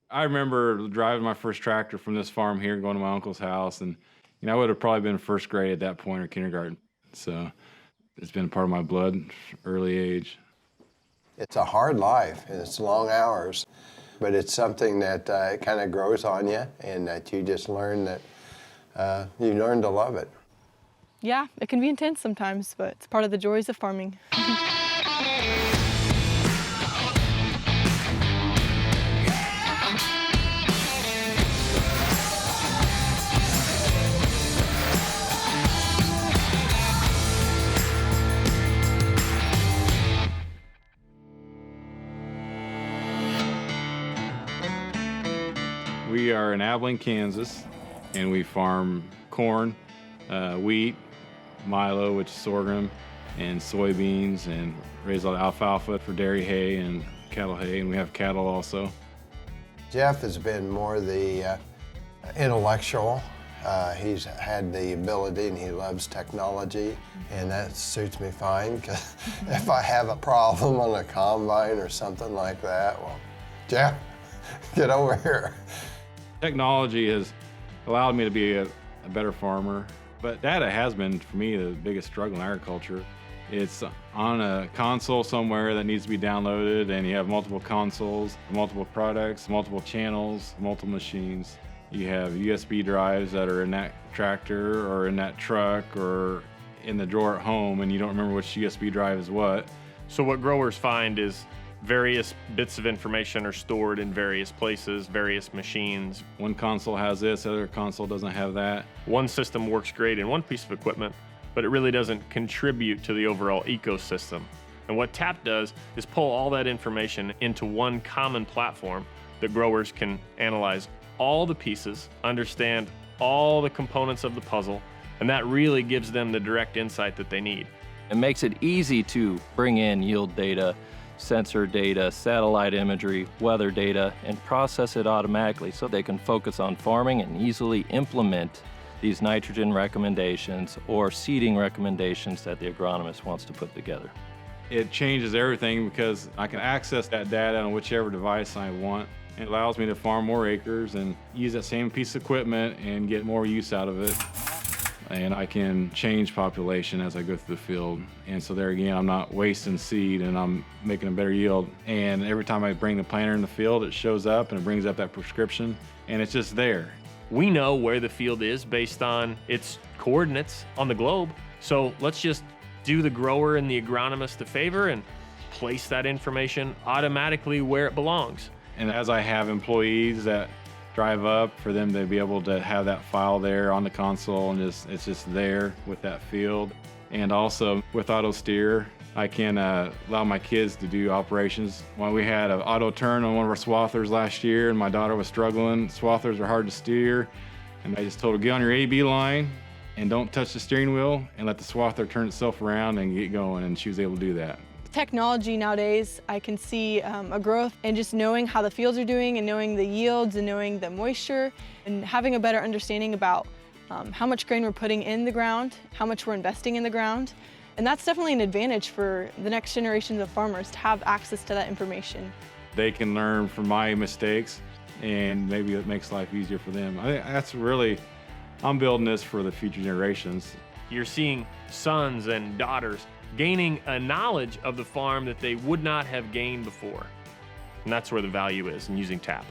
I remember driving my first tractor from this farm here, going to my uncle's house, and I would have probably been first grade at that point or kindergarten. So it's been part of my blood, early age. It's a hard life, and it's long hours, but it's something that it kind of grows on you, and that you just learn that you learn to love it. Yeah, it can be intense sometimes, but it's part of the joys of farming. We are in Abilene, Kansas, and we farm corn, wheat, milo, which is sorghum, and soybeans, and raise a lot of alfalfa for dairy hay and cattle hay, and we have cattle also. Jeff has been more the intellectual. He's had the ability and he loves technology, and that suits me fine, because if I have a problem on a combine or something like that, well, Jeff, get over here. Technology has allowed me to be a better farmer, but data has been, for me, the biggest struggle in agriculture. It's on a console somewhere that needs to be downloaded, and you have multiple consoles, multiple products, multiple channels, multiple machines. You have USB drives that are in that tractor or in that truck or in the drawer at home, and you don't remember which USB drive is what. So what growers find is various bits of information are stored in various places, various machines. One console has this, the other console doesn't have that. One system works great in one piece of equipment, but it really doesn't contribute to the overall ecosystem. And what TAP does is pull all that information into one common platform that growers can analyze all the pieces, understand all the components of the puzzle, and that really gives them the direct insight that they need. It makes it easy to bring in yield data, sensor data, satellite imagery, weather data, and process it automatically so they can focus on farming and easily implement these nitrogen recommendations or seeding recommendations that the agronomist wants to put together. It changes everything because I can access that data on whichever device I want. It allows me to farm more acres and use that same piece of equipment and get more use out of it. And I can change population as I go through the field. And so there again, I'm not wasting seed and I'm making a better yield. And every time I bring the planter in the field, it shows up and it brings up that prescription and it's just there. We know where the field is based on its coordinates on the globe. So let's just do the grower and the agronomist a favor and place that information automatically where it belongs. And as I have employees that drive up, for them to be able to have that file there on the console and it's just there with that field. And also with auto steer, I can allow my kids to do operations. When we had an auto turn on one of our swathers last year and my daughter was struggling, swathers are hard to steer. And I just told her, get on your A-B line and don't touch the steering wheel and let the swather turn itself around and get going. And she was able to do that. Technology nowadays, I can see a growth in just knowing how the fields are doing and knowing the yields and knowing the moisture and having a better understanding about how much grain we're putting in the ground, how much we're investing in the ground. And that's definitely an advantage for the next generations of farmers to have access to that information. They can learn from my mistakes and maybe it makes life easier for them. I think that's really, I'm building this for the future generations. You're seeing sons and daughters gaining a knowledge of the farm that they would not have gained before. And that's where the value is in using TAP.